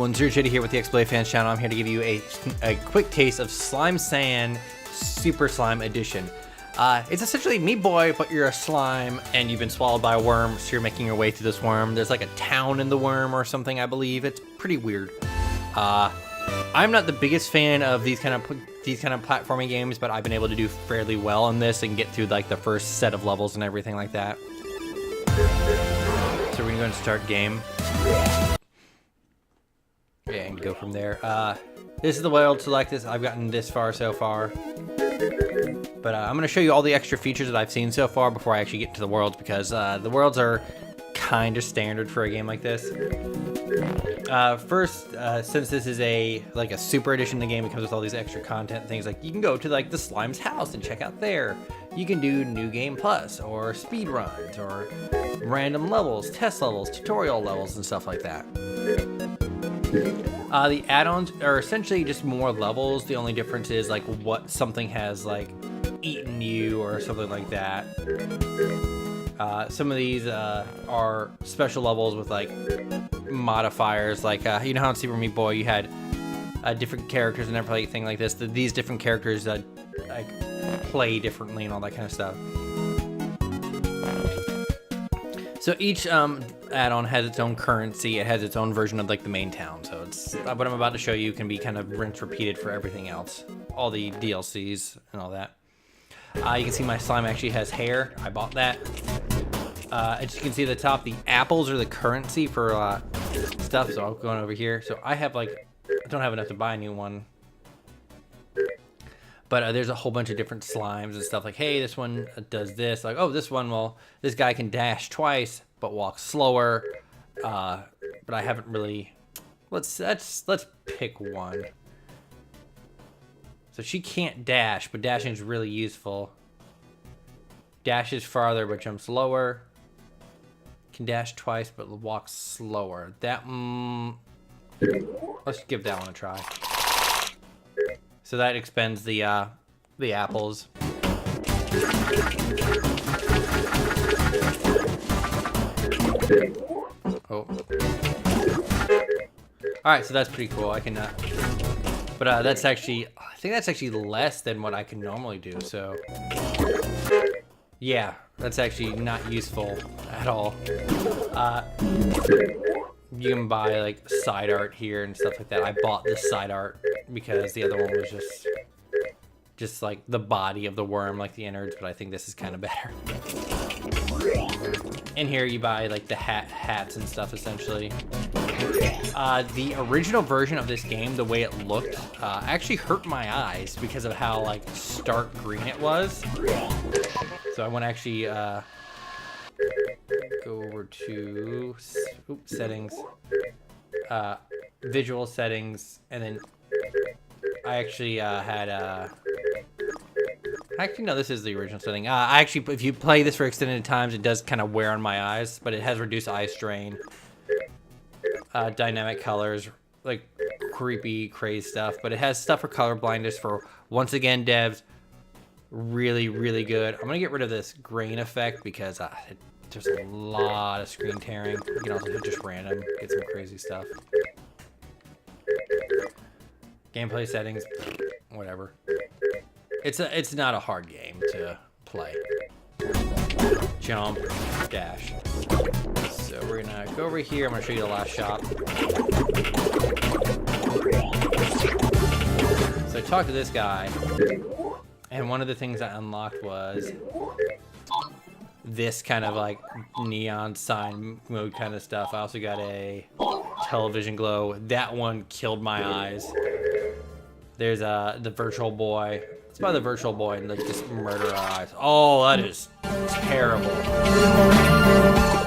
everyone, Zero Shady here with the X-Blade Fans channel. I'm here to give you a quick taste of Slime Sand Super Slime Edition. It's essentially Meat Boy, but you're a slime and you've been swallowed by a worm, so you're making your way through this worm. There's like a town in the worm or something, I believe. It's pretty weird. I'm not the biggest fan of these kind of platforming games, but I've been able to do fairly well in this and get through like the first set of levels and everything like that. So we're gonna go and start game. Yeah, and go from there. This is the way I'll select this. I've gotten this far so far. But I'm going to show you all the extra features that I've seen so far before I actually get into the worlds, because the worlds are kind of standard for a game like this. First, since this is a super edition of the game, it comes with all these extra content things. Like you can go to like the slime's house and check out there. You can do New Game Plus or speed runs or random levels, test levels, tutorial levels, and stuff like that. The add-ons are essentially just more levels. The only difference is like what something has like eaten you or something like that. Some of these are special levels with like modifiers, like you know how in Super Meat Boy you had different characters and everything like this. These different characters like play differently and all that kind of stuff. So each add-on has its own currency. It has its own version of like the main town. So it's what I'm about to show you can be kind of rinse repeated for everything else, all the DLCs and all that. You can see my slime actually has hair. I bought that. As you can see at the top, the apples are the currency for stuff. So I'll go on over here. So I have like, I don't have enough to buy a new one. But there's a whole bunch of different slimes and stuff. Like, hey, this one does this. Like, oh, this one, well, this guy can dash twice but walk slower. But I haven't really. Let's pick one. So she can't dash, but dashing is really useful. Dashes farther but jumps lower. Can dash twice but walks slower. That let's give that one a try. So that expends the apples. Oh. All right, so that's pretty cool. I can, but that's actually, I think that's actually less than what I can normally do. So yeah, that's actually not useful at all. You can buy like side art here and stuff like that. I bought this side art because the other one was just like the body of the worm, like the innards, but I think this is kind of better. In here you buy like the hats and stuff essentially. The original version of this game, the way it looked, actually hurt my eyes because of how like stark green it was. So I want to actually go over to settings, visual settings, and then I actually had actually no, this is the original setting. Actually, if you play this for extended times, it does kind of wear on my eyes, but it has reduced eye strain, dynamic colors, like creepy, crazy stuff, but it has stuff for color blindness for, once again, devs, really, really good. I'm gonna get rid of this grain effect because there's a lot of screen tearing. You can also hit just random, get some crazy stuff. Gameplay settings, whatever. It's not a hard game to play. Jump, dash. So we're gonna go over here. I'm gonna show you the last shop. So I talked to this guy, and one of the things I unlocked was this kind of like neon sign mode kind of stuff. I also got a television glow. That one killed my eyes. There's the virtual boy. Let's buy the virtual boy and let's just murder our eyes. Oh, that is terrible.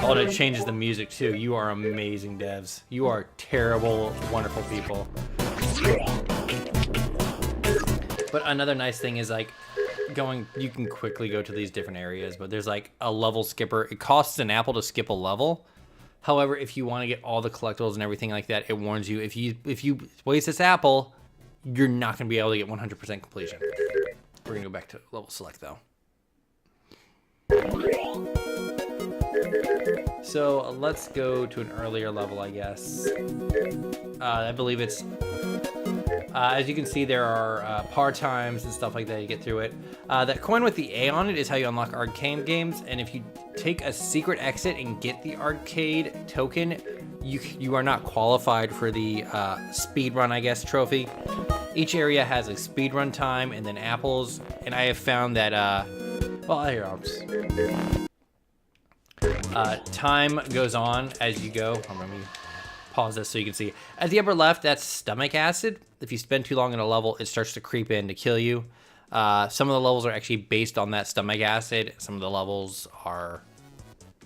Oh, and it changes the music too. You are amazing, devs. You are terrible, wonderful people. But another nice thing is like you can quickly go to these different areas, but there's like a level skipper. It costs an apple to skip a level. However, if you want to get all the collectibles and everything like that, it warns you if you waste this apple, you're not going to be able to get 100% completion. We're going to go back to level select though. So let's go to an earlier level, I guess. I believe it's, as you can see, there are par times and stuff like that. You get through it. That coin with the A on it is how you unlock arcade games. And if you take a secret exit and get the arcade token, you are not qualified for the speedrun, I guess, trophy. Each area has a speedrun time and then apples. And I have found that, well, here, I'll just... time goes on as you go. Let me pause this so you can see. At the upper left, that's stomach acid. If you spend too long in a level, it starts to creep in to kill you. Some of the levels are actually based on that stomach acid. Some of the levels are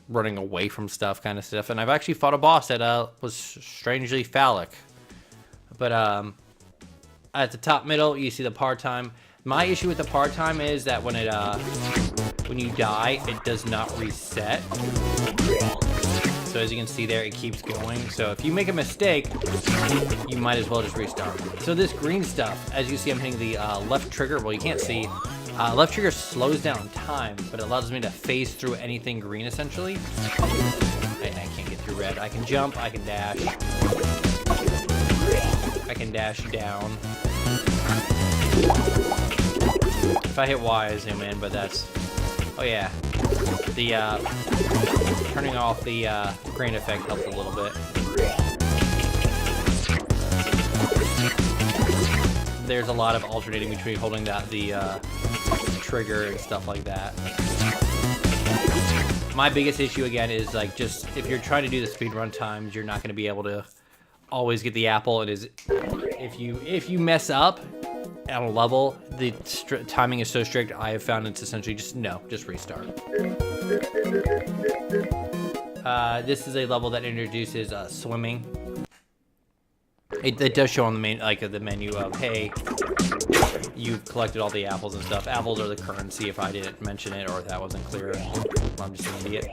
running away from stuff, kind of stuff. And I've actually fought a boss that was strangely phallic. But at the top middle, you see the par time. My issue with the par time is that when it when you die, it does not reset. So as you can see there, it keeps going. So if you make a mistake, you might as well just restart. So this green stuff, as you see, I'm hitting the left trigger. Well, you can't see. Left trigger slows down time, but it allows me to phase through anything green, essentially. I can't get through red. I can jump, I can dash. I can dash down. If I hit Y, I zoom in, but that's... Oh yeah, the turning off the grain effect helped a little bit. There's a lot of alternating between holding the trigger and stuff like that. My biggest issue again is like just if you're trying to do the speedrun times, you're not going to be able to always get the apple. It is if you mess up at a level, the timing is so strict, I have found it's essentially just restart. This is a level that introduces swimming. It does show on the main, like the menu of, hey, you've collected all the apples and stuff. Apples are the currency if I didn't mention it or if that wasn't clear. I'm just an idiot.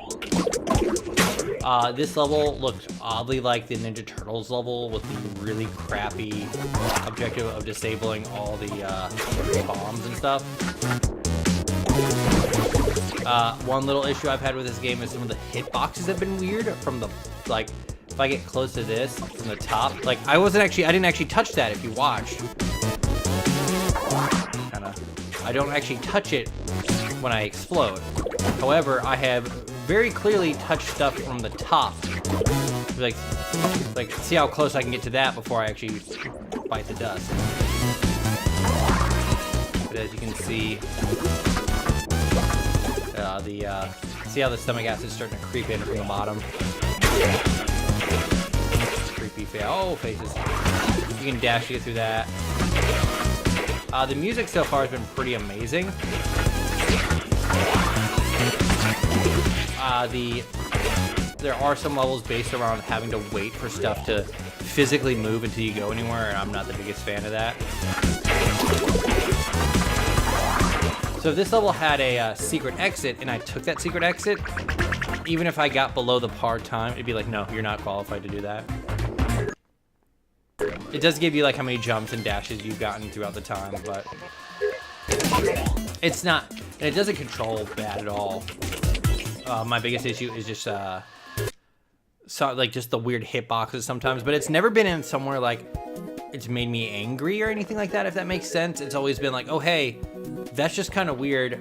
This level looked oddly like the Ninja Turtles level with the really crappy objective of disabling all the bombs and stuff. One little issue I've had with this game is some of the hitboxes have been weird from the, like, if I get close to this from the top, like I didn't actually touch that if you watch. I don't actually touch it when I explode. However, I have very clearly touched stuff from the top. Like see how close I can get to that before I actually bite the dust. But as you can see, see how the stomach acid is starting to creep in from the bottom. Creepy face. Oh, faces. You can dash to get through that. The music so far has been pretty amazing. There are some levels based around having to wait for stuff to physically move until you go anywhere, and I'm not the biggest fan of that. So if this level had a secret exit, and I took that secret exit, even if I got below the par time, it'd be like, no, you're not qualified to do that. It does give you like how many jumps and dashes you've gotten throughout the time, but it's not, and it doesn't control bad at all. My biggest issue is just just the weird hitboxes sometimes, but it's never been in somewhere like it's made me angry or anything like that, if that makes sense. It's always been like, oh hey, that's just kind of weird,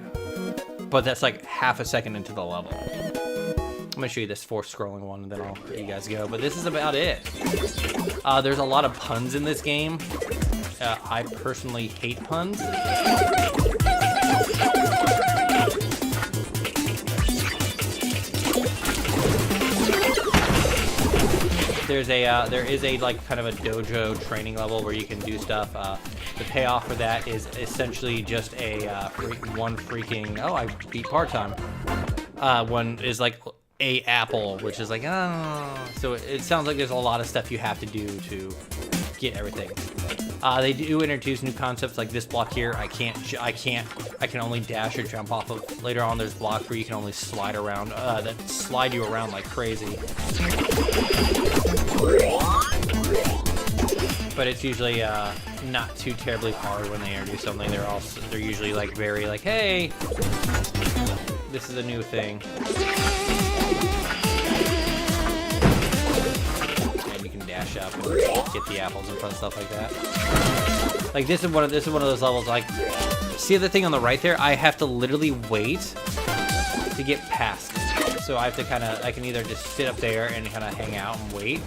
but that's like half a second into the level. I'm gonna show you this force scrolling one and then I'll let you guys go, but this is about it. There's a lot of puns in this game. I personally hate puns. There is a like kind of a dojo training level where you can do stuff. The payoff for that is essentially just a oh, I beat part-time. One is like a apple, which is like, oh. So it sounds like there's a lot of stuff you have to do to get everything. They do introduce new concepts like this block here. I can only dash or jump off of. Later on, there's blocks where you can only slide around, that slide you around like crazy. But it's usually not too terribly hard when they introduce something. They're usually like very like, hey, this is a new thing. get the apples and fun stuff like that. Like this is one of those levels. Like, see the thing on the right there? I have to literally wait to get past it. So I have to I can either just sit up there and kind of hang out and wait,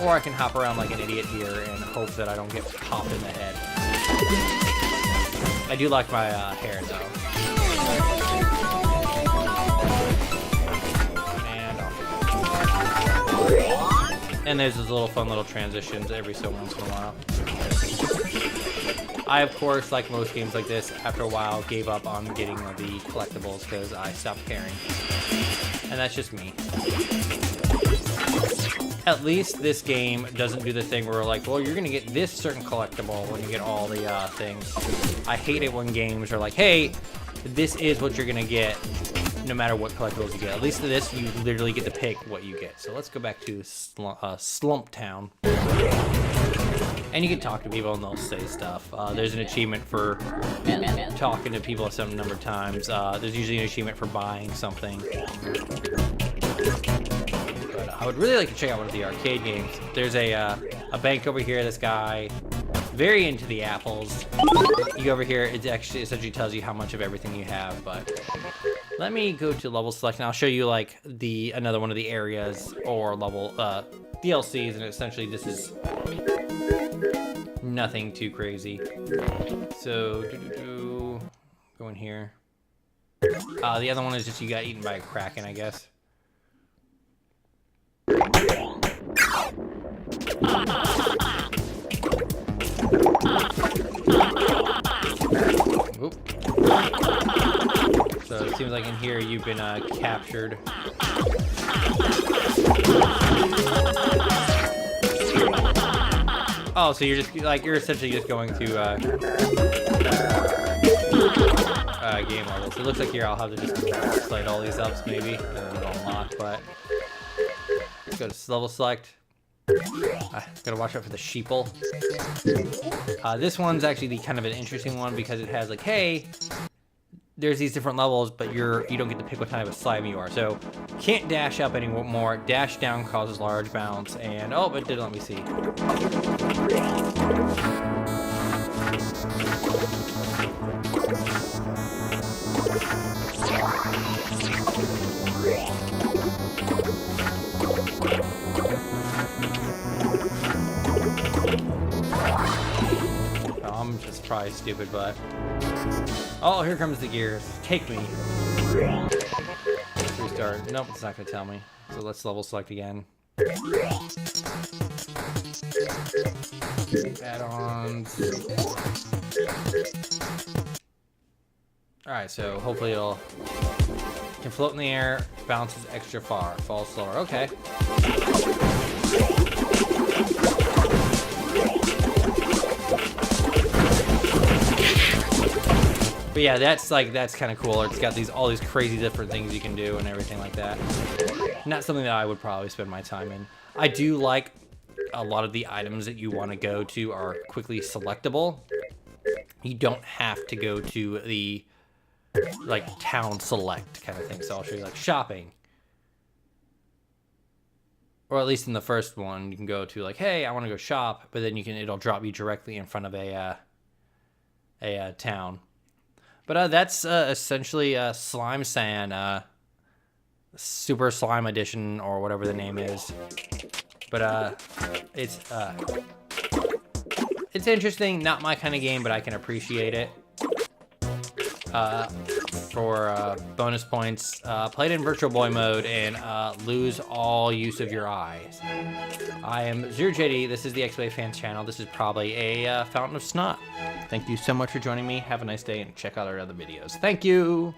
or I can hop around like an idiot here and hope that I don't get popped in the head. I do like my hair though. And there's those little fun little transitions every so once in a while. I, of course, like most games like this, after a while gave up on getting the collectibles because I stopped caring. And that's just me. At least this game doesn't do the thing where we're like, well, you're going to get this certain collectible when you get all the things. I hate it when games are like, hey, this is what you're going to get no matter what collectibles you get. At least to this, you literally get to pick what you get. So let's go back to Slump Town. And you can talk to people and they'll say stuff. There's an achievement for talking to people a certain number of times. There's usually an achievement for buying something. But I would really like to check out one of the arcade games. There's a bank over here. This guy, very into the apples. You go over here, it actually essentially tells you how much of everything you have. But let me go to level select and I'll show you like another one of the areas or level DLCs, and essentially this is nothing too crazy. So go in here. The other one is just you got eaten by a kraken, I guess. Oop. So it seems like in here you've been captured. Oh, so you're just like you're essentially just going to game levels. It looks like here I'll have to just slide all these ups maybe and then it'll unlock. But let's go to level select. Gotta watch out for the sheeple. This one's actually kind of an interesting one because it has like, hey, there's these different levels, but you don't get to pick what type of slime you are. So can't dash up anymore. Dash down causes large bounce, and oh, it did let me see. I'm just probably stupid, but oh, here comes the gears. Take me. Let's restart. Nope, it's not gonna tell me. So let's level select again. Add-ons. Alright, so hopefully it'll can float in the air, bounces extra far, falls slower. Okay. But yeah, that's kind of cool. It's got all these crazy different things you can do and everything like that. Not something that I would probably spend my time in. I do like a lot of the items that you want to go to are quickly selectable. You don't have to go to the like town select kind of thing. So I'll show you like shopping. Or at least in the first one, you can go to like, hey, I want to go shop, but then it'll drop you directly in front of a town. But that's essentially Slime Sand, Super Slime Edition, or whatever the name is. But it's interesting, not my kind of game, but I can appreciate it. For bonus points, play it in Virtual Boy mode and lose all use of your eyes. I am ZeroJD. This is the XBLA Fans channel. This is probably a fountain of snot. Thank you so much for joining me. Have a nice day and check out our other videos. Thank you.